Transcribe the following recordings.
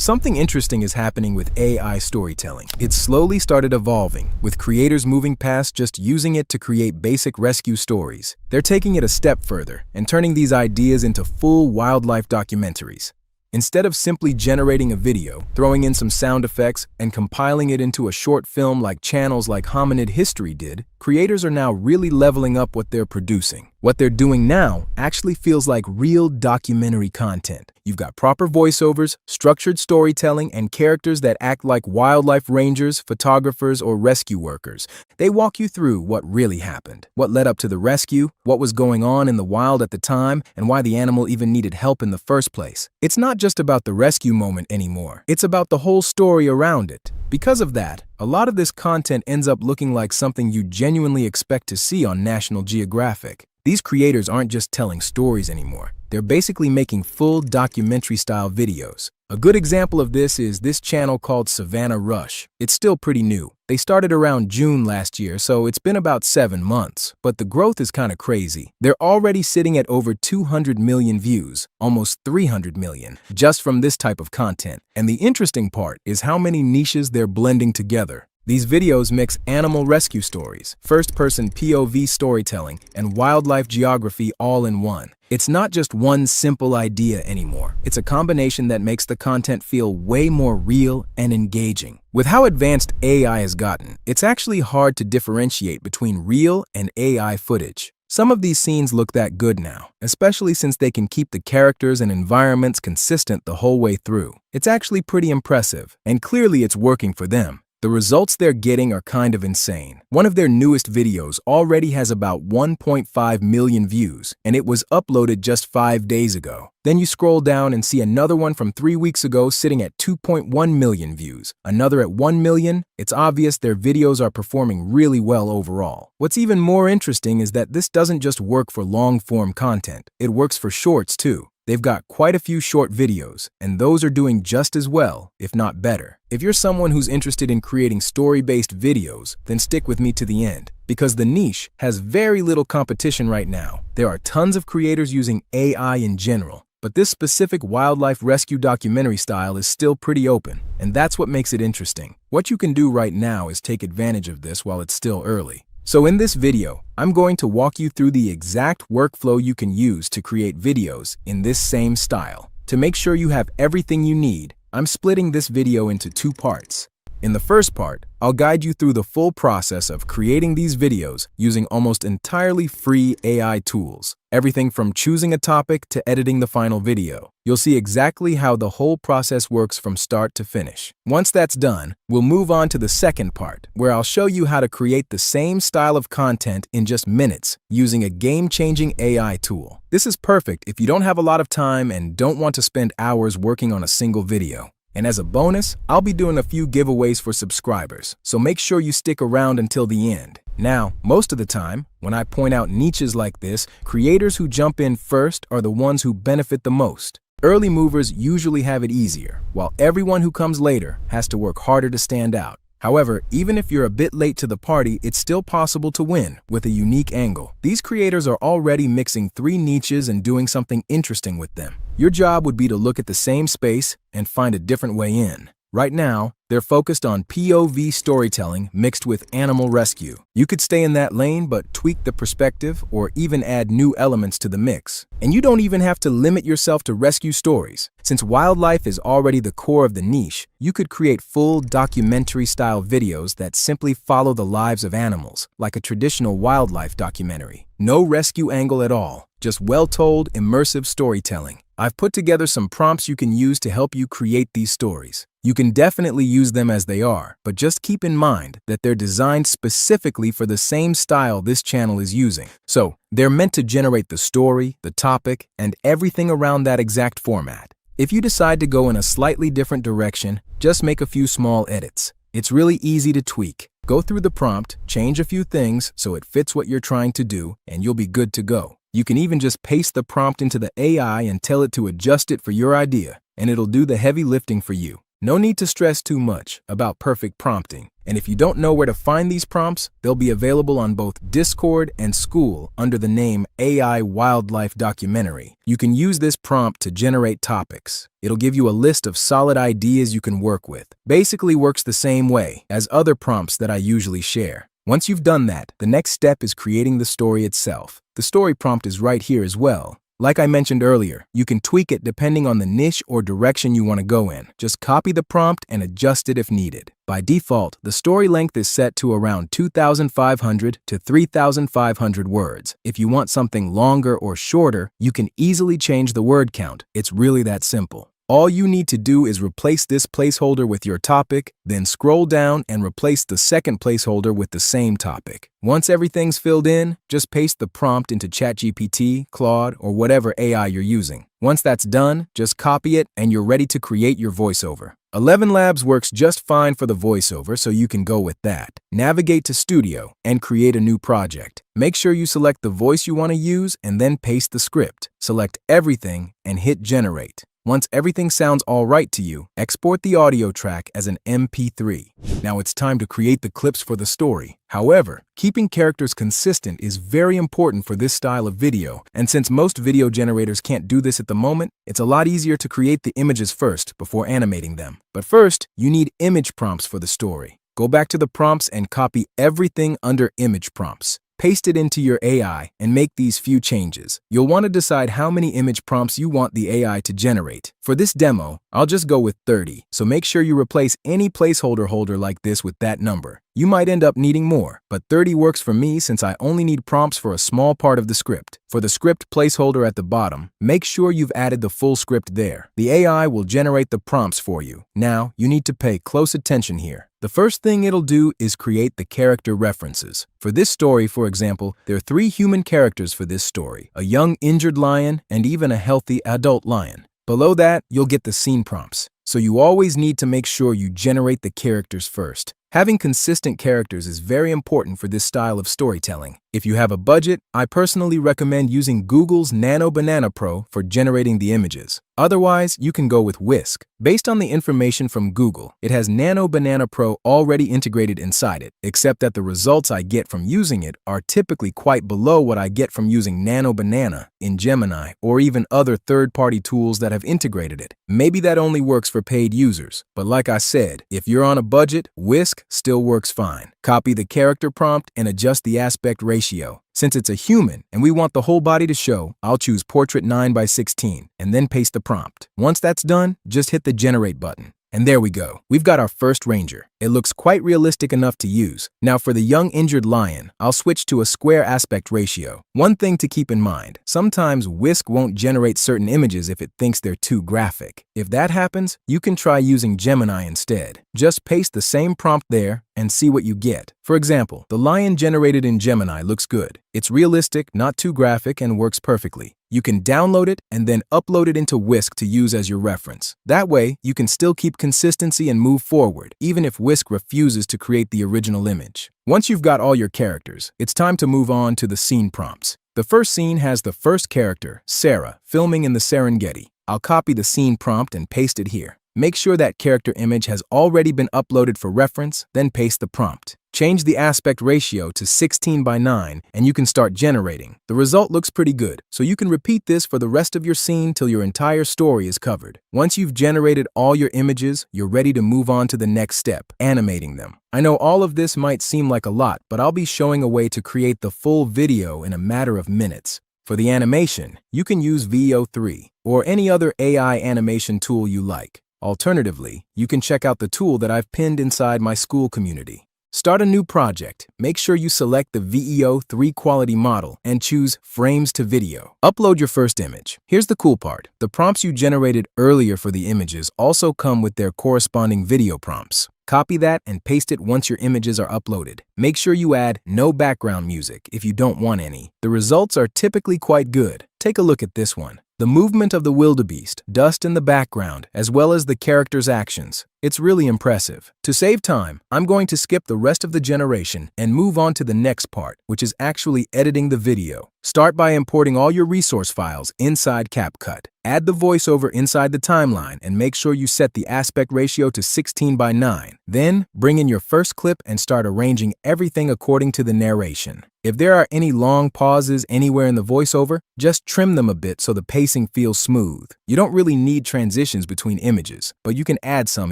Something interesting is happening with AI storytelling. It's slowly started evolving, with creators moving past just using it to create basic rescue stories. They're taking it a step further and turning these ideas into full wildlife documentaries. Instead of simply generating a video, throwing in some sound effects, and compiling it into a short film like channels like Hominid History did, creators are now really leveling up what they're producing. What they're doing now actually feels like real documentary content. You've got proper voiceovers, structured storytelling, and characters that act like wildlife rangers, photographers, or rescue workers. They walk you through what really happened, what led up to the rescue, what was going on in the wild at the time, and why the animal even needed help in the first place. It's not just about the rescue moment anymore. It's about the whole story around it. Because of that, a lot of this content ends up looking like something you genuinely expect to see on National Geographic. These creators aren't just telling stories anymore. They're basically making full documentary-style videos. A good example of this is this channel called Savannah Rush. It's still pretty new. They started around June last year, so it's been about 7 months. But the growth is kind of crazy. They're already sitting at over 200 million views, almost 300 million, just from this type of content. And the interesting part is how many niches they're blending together. These videos mix animal rescue stories, first-person POV storytelling, and wildlife geography all in one. It's not just one simple idea anymore. It's a combination that makes the content feel way more real and engaging. With how advanced AI has gotten, it's actually hard to differentiate between real and AI footage. Some of these scenes look that good now, especially since they can keep the characters and environments consistent the whole way through. It's actually pretty impressive, and clearly it's working for them. The results they're getting are kind of insane. One of their newest videos already has about 1.5 million views, and it was uploaded just 5 days ago. Then you scroll down and see another one from 3 weeks ago sitting at 2.1 million views, another at 1 million. It's obvious their videos are performing really well overall. What's even more interesting is that this doesn't just work for long-form content. It works for shorts too. They've got quite a few short videos, and those are doing just as well, if not better. If you're someone who's interested in creating story-based videos, then stick with me to the end, because the niche has very little competition right now. There are tons of creators using AI in general, but this specific wildlife rescue documentary style is still pretty open, and that's what makes it interesting. What you can do right now is take advantage of this while it's still early. So in this video, I'm going to walk you through the exact workflow you can use to create videos in this same style. To make sure you have everything you need, I'm splitting this video into 2 parts. In the first part, I'll guide you through the full process of creating these videos using almost entirely free AI tools. Everything from choosing a topic to editing the final video. You'll see exactly how the whole process works from start to finish. Once that's done, we'll move on to the second part, where I'll show you how to create the same style of content in just minutes using a game-changing AI tool. This is perfect if you don't have a lot of time and don't want to spend hours working on a single video. And as a bonus, I'll be doing a few giveaways for subscribers, so make sure you stick around until the end. Now, most of the time, when I point out niches like this, creators who jump in first are the ones who benefit the most. Early movers usually have it easier, while everyone who comes later has to work harder to stand out. However, even if you're a bit late to the party, it's still possible to win with a unique angle. These creators are already mixing 3 niches and doing something interesting with them. Your job would be to look at the same space and find a different way in. Right now, they're focused on POV storytelling mixed with animal rescue. You could stay in that lane but tweak the perspective or even add new elements to the mix. And you don't even have to limit yourself to rescue stories. Since wildlife is already the core of the niche, you could create full documentary-style videos that simply follow the lives of animals, like a traditional wildlife documentary. No rescue angle at all, just well-told, immersive storytelling. I've put together some prompts you can use to help you create these stories. You can definitely use them as they are, but just keep in mind that they're designed specifically for the same style this channel is using. So, they're meant to generate the story, the topic, and everything around that exact format. If you decide to go in a slightly different direction, just make a few small edits. It's really easy to tweak. Go through the prompt, change a few things so it fits what you're trying to do, and you'll be good to go. You can even just paste the prompt into the AI and tell it to adjust it for your idea, and it'll do the heavy lifting for you. No need to stress too much about perfect prompting. And if you don't know where to find these prompts, they'll be available on both Discord and School under the name AI Wildlife Documentary. You can use this prompt to generate topics. It'll give you a list of solid ideas you can work with. Basically works the same way as other prompts that I usually share. Once you've done that, the next step is creating the story itself. The story prompt is right here as well. Like I mentioned earlier, you can tweak it depending on the niche or direction you want to go in. Just copy the prompt and adjust it if needed. By default, the story length is set to around 2,500 to 3,500 words. If you want something longer or shorter, you can easily change the word count. It's really that simple. All you need to do is replace this placeholder with your topic, then scroll down and replace the second placeholder with the same topic. Once everything's filled in, just paste the prompt into ChatGPT, Claude, or whatever AI you're using. Once that's done, just copy it and you're ready to create your voiceover. 11 Labs works just fine for the voiceover, so you can go with that. Navigate to Studio and create a new project. Make sure you select the voice you want to use and then paste the script. Select everything and hit Generate. Once everything sounds all right to you, export the audio track as an MP3. Now it's time to create the clips for the story. However, keeping characters consistent is very important for this style of video, and since most video generators can't do this at the moment, it's a lot easier to create the images first before animating them. But first, you need image prompts for the story. Go back to the prompts and copy everything under image prompts. Paste it into your AI and make these few changes. You'll want to decide how many image prompts you want the AI to generate. For this demo, I'll just go with 30, so make sure you replace any placeholder holder like this with that number. You might end up needing more, but 30 works for me since I only need prompts for a small part of the script. For the script placeholder at the bottom, make sure you've added the full script there. The AI will generate the prompts for you. Now, you need to pay close attention here. The first thing it'll do is create the character references. For this story, for example, there are 3 human characters for this story: a young injured lion and even a healthy adult lion. Below that, you'll get the scene prompts. So you always need to make sure you generate the characters first. Having consistent characters is very important for this style of storytelling. If you have a budget, I personally recommend using Google's Nano Banana Pro for generating the images. Otherwise, you can go with Whisk. Based on the information from Google, it has Nano Banana Pro already integrated inside it, except that the results I get from using it are typically quite below what I get from using Nano Banana in Gemini or even other third-party tools that have integrated it. Maybe that only works for paid users, but like I said, if you're on a budget, Whisk still works fine. Copy the character prompt and adjust the aspect ratio. Since it's a human and we want the whole body to show, I'll choose Portrait 9:16 and then paste the prompt. Once that's done, just hit the Generate button. And there we go. We've got our first ranger. It looks quite realistic enough to use. Now for the young injured lion, I'll switch to a square aspect ratio. One thing to keep in mind, sometimes Whisk won't generate certain images if it thinks they're too graphic. If that happens, you can try using Gemini instead. Just paste the same prompt there and see what you get. For example, the lion generated in Gemini looks good. It's realistic, not too graphic, and works perfectly. You can download it and then upload it into Whisk to use as your reference. That way, you can still keep consistency and move forward, even if Whisk refuses to create the original image. Once you've got all your characters, it's time to move on to the scene prompts. The first scene has the first character, Sarah, filming in the Serengeti. I'll copy the scene prompt and paste it here. Make sure that character image has already been uploaded for reference, then paste the prompt. Change the aspect ratio to 16:9 and you can start generating. The result looks pretty good, so you can repeat this for the rest of your scene till your entire story is covered. Once you've generated all your images, you're ready to move on to the next step, animating them. I know all of this might seem like a lot, but I'll be showing a way to create the full video in a matter of minutes. For the animation, you can use VO3 or any other AI animation tool you like. Alternatively, you can check out the tool that I've pinned inside my school community. Start a new project. Make sure you select the VEO3 quality model and choose Frames to Video. Upload your first image. Here's the cool part. The prompts you generated earlier for the images also come with their corresponding video prompts. Copy that and paste it once your images are uploaded. Make sure you add no background music if you don't want any. The results are typically quite good. Take a look at this one. The movement of the wildebeest, dust in the background, as well as the character's actions. It's really impressive. To save time, I'm going to skip the rest of the generation and move on to the next part, which is actually editing the video. Start by importing all your resource files inside CapCut. Add the voiceover inside the timeline and make sure you set the aspect ratio to 16:9. Then, bring in your first clip and start arranging everything according to the narration. If there are any long pauses anywhere in the voiceover, just trim them a bit so the pacing feels smooth. You don't really need transitions between images, but you can add some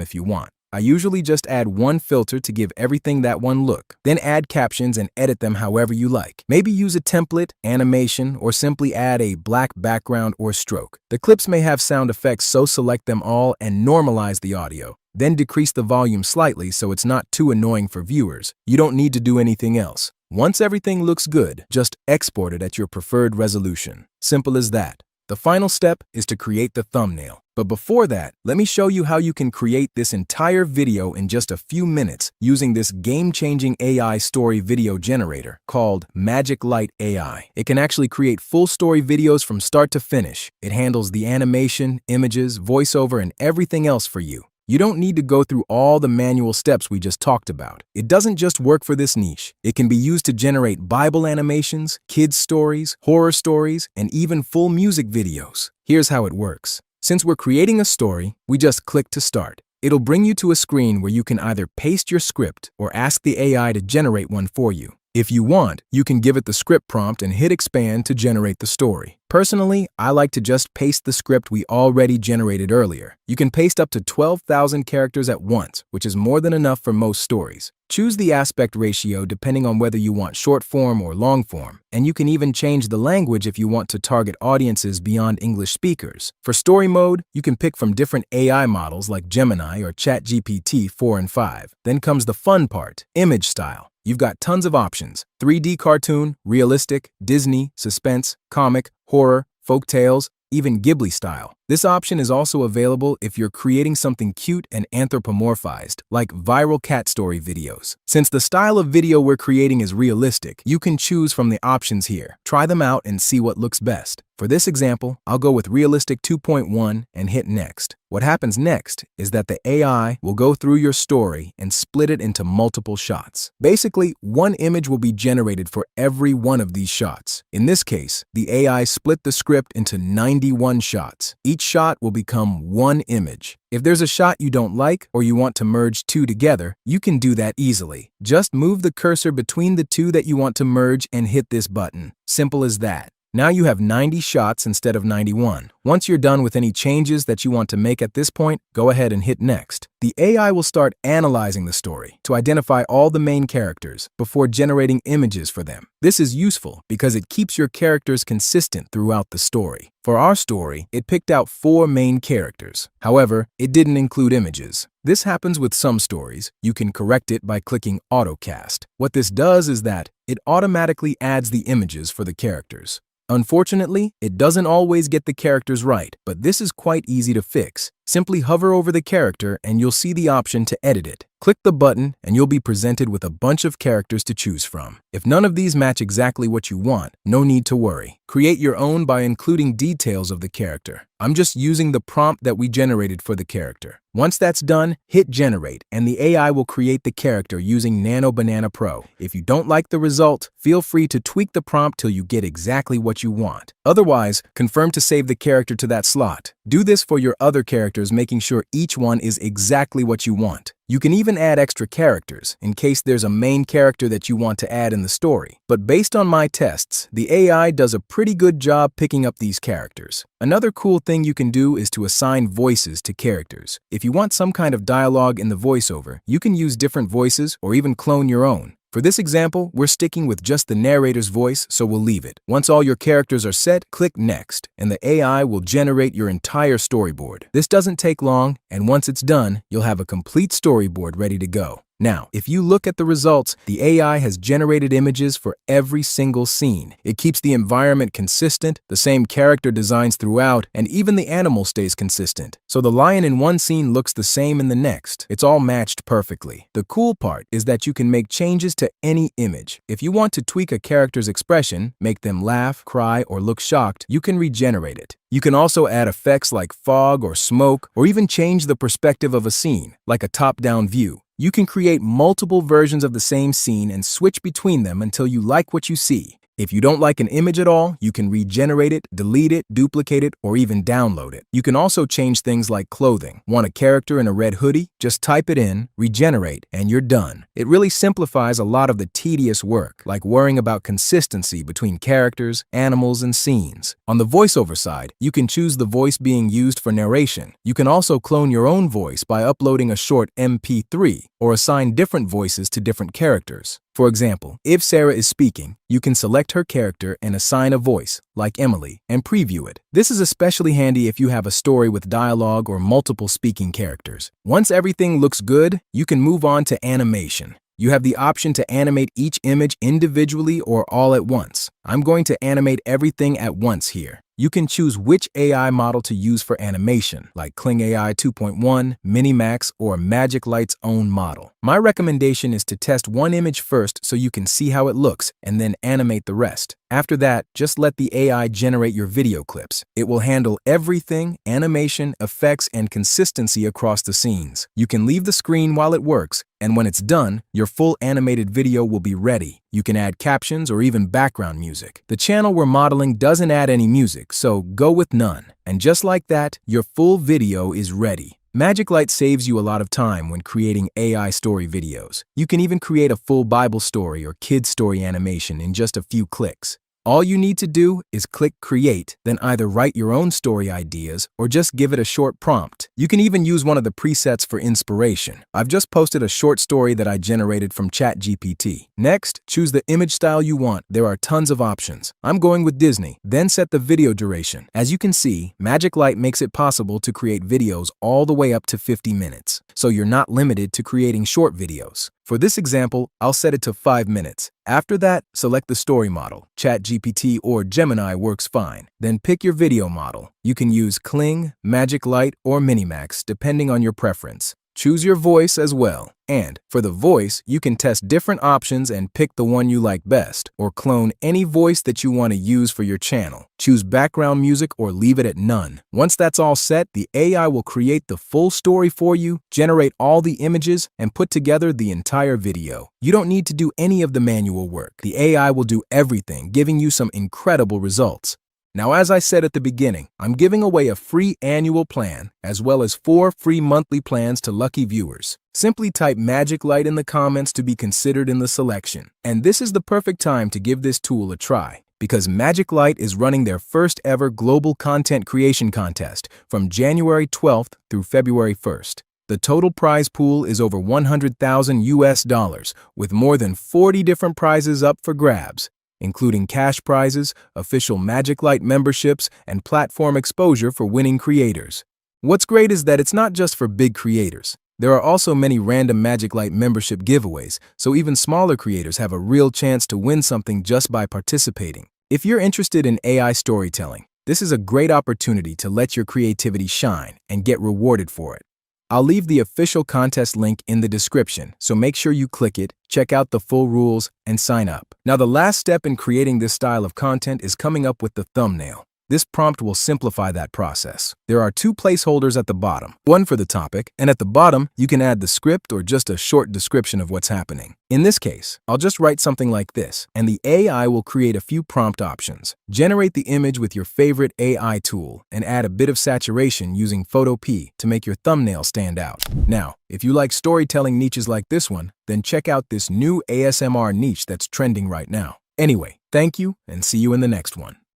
if you want. I usually just add one filter to give everything that one look, then add captions and edit them however you like. Maybe use a template, animation, or simply add a black background or stroke. The clips may have sound effects, so select them all and normalize the audio. Then decrease the volume slightly so it's not too annoying for viewers. You don't need to do anything else. Once everything looks good, just export it at your preferred resolution. Simple as that. The final step is to create the thumbnail. But before that, let me show you how you can create this entire video in just a few minutes using this game-changing AI story video generator called Magic Light AI. It can actually create full story videos from start to finish. It handles the animation, images, voiceover, and everything else for you. You don't need to go through all the manual steps we just talked about. It doesn't just work for this niche. It can be used to generate Bible animations, kids' stories, horror stories, and even full music videos. Here's how it works. Since we're creating a story, we just click to start. It'll bring you to a screen where you can either paste your script or ask the AI to generate one for you. If you want, you can give it the script prompt and hit expand to generate the story. Personally, I like to just paste the script we already generated earlier. You can paste up to 12,000 characters at once, which is more than enough for most stories. Choose the aspect ratio depending on whether you want short form or long form, and you can even change the language if you want to target audiences beyond English speakers. For story mode, you can pick from different AI models like Gemini or ChatGPT 4 and 5. Then comes the fun part, image style. You've got tons of options: 3D cartoon, realistic, Disney, suspense, comic, horror, folk tales, even Ghibli style. This option is also available if you're creating something cute and anthropomorphized, like viral cat story videos. Since the style of video we're creating is realistic, you can choose from the options here. Try them out and see what looks best. For this example, I'll go with Realistic 2.1 and hit Next. What happens next is that the AI will go through your story and split it into multiple shots. Basically, one image will be generated for every one of these shots. In this case, the AI split the script into 91 shots. Each shot will become one image. If there's a shot you don't like or you want to merge two together, you can do that easily. Just move the cursor between the two that you want to merge and hit this button. Simple as that. Now you have 90 shots instead of 91. Once you're done with any changes that you want to make at this point, go ahead and hit Next. The AI will start analyzing the story to identify all the main characters before generating images for them. This is useful because it keeps your characters consistent throughout the story. For our story, it picked out 4 main characters. However, it didn't include images. This happens with some stories. You can correct it by clicking AutoCast. What this does is that it automatically adds the images for the characters. Unfortunately, it doesn't always get the characters right, but this is quite easy to fix. Simply hover over the character and you'll see the option to edit it. Click the button and you'll be presented with a bunch of characters to choose from. If none of these match exactly what you want, no need to worry. Create your own by including details of the character. I'm just using the prompt that we generated for the character. Once that's done, hit Generate and the AI will create the character using Nano Banana Pro. If you don't like the result, feel free to tweak the prompt till you get exactly what you want. Otherwise, confirm to save the character to that slot. Do this for your other characters, making sure each one is exactly what you want. You can even add extra characters in case there's a main character that you want to add in the story. But based on my tests, the AI does a pretty good job picking up these characters. Another cool thing you can do is to assign voices to characters. If you want some kind of dialogue in the voiceover, you can use different voices or even clone your own. For this example, we're sticking with just the narrator's voice, so we'll leave it. Once all your characters are set, click Next, and the AI will generate your entire storyboard. This doesn't take long, and once it's done, you'll have a complete storyboard ready to go. Now, if you look at the results, the AI has generated images for every single scene. It keeps the environment consistent, the same character designs throughout, and even the animal stays consistent. So the lion in one scene looks the same in the next. It's all matched perfectly. The cool part is that you can make changes to any image. If you want to tweak a character's expression, make them laugh, cry, or look shocked, you can regenerate it. You can also add effects like fog or smoke, or even change the perspective of a scene, like a top-down view. You can create multiple versions of the same scene and switch between them until you like what you see. If you don't like an image at all, you can regenerate it, delete it, duplicate it, or even download it. You can also change things like clothing. Want a character in a red hoodie? Just type it in, regenerate, and you're done. It really simplifies a lot of the tedious work, like worrying about consistency between characters, animals, and scenes. On the voiceover side, you can choose the voice being used for narration. You can also clone your own voice by uploading a short MP3 or assign different voices to different characters. For example, if Sarah is speaking, you can select her character and assign a voice, like Emily, and preview it. This is especially handy if you have a story with dialogue or multiple speaking characters. Once everything looks good, you can move on to animation. You have the option to animate each image individually or all at once. I'm going to animate everything at once here. You can choose which AI model to use for animation, like Kling AI 2.1, Minimax, or Magic Light's own model. My recommendation is to test one image first so you can see how it looks, and then animate the rest. After that, just let the AI generate your video clips. It will handle everything, animation, effects, and consistency across the scenes. You can leave the screen while it works, and when it's done, your full animated video will be ready. You can add captions or even background music. The channel we're modeling doesn't add any music, so go with none. And just like that, your full video is ready. Magic Light saves you a lot of time when creating AI story videos. You can even create a full Bible story or kids story animation in just a few clicks. All you need to do is click Create, then either write your own story ideas or just give it a short prompt. You can even use one of the presets for inspiration. I've just posted a short story that I generated from ChatGPT. Next, choose the image style you want. There are tons of options. I'm going with Disney. Then set the video duration. As you can see, Magic Light makes it possible to create videos all the way up to 50 minutes, so you're not limited to creating short videos. For this example, I'll set it to 5 minutes. After that, select the story model. ChatGPT or Gemini works fine. Then pick your video model. You can use Kling, Magic Light, or Minimax, depending on your preference. Choose your voice as well. And for the voice, you can test different options and pick the one you like best, or clone any voice that you want to use for your channel. Choose background music or leave it at none. Once that's all set, the AI will create the full story for you, generate all the images, and put together the entire video. You don't need to do any of the manual work. The AI will do everything, giving you some incredible results. Now, as I said at the beginning, I'm giving away a free annual plan, as well as 4 free monthly plans to lucky viewers. Simply type Magic Light in the comments to be considered in the selection. And this is the perfect time to give this tool a try, because Magic Light is running their first ever global content creation contest from January 12th through February 1st. The total prize pool is over $100,000, with more than 40 different prizes up for grabs, including cash prizes, official Magic Light memberships, and platform exposure for winning creators. What's great is that it's not just for big creators. There are also many random Magic Light membership giveaways, so even smaller creators have a real chance to win something just by participating. If you're interested in AI storytelling, this is a great opportunity to let your creativity shine and get rewarded for it. I'll leave the official contest link in the description, so make sure you click it, check out the full rules, and sign up. Now, the last step in creating this style of content is coming up with the thumbnail. This prompt will simplify that process. There are 2 placeholders at the bottom, one for the topic, and at the bottom, you can add the script or just a short description of what's happening. In this case, I'll just write something like this, and the AI will create a few prompt options. Generate the image with your favorite AI tool and add a bit of saturation using Photo P to make your thumbnail stand out. Now, if you like storytelling niches like this one, then check out this new ASMR niche that's trending right now. Anyway, thank you and see you in the next one.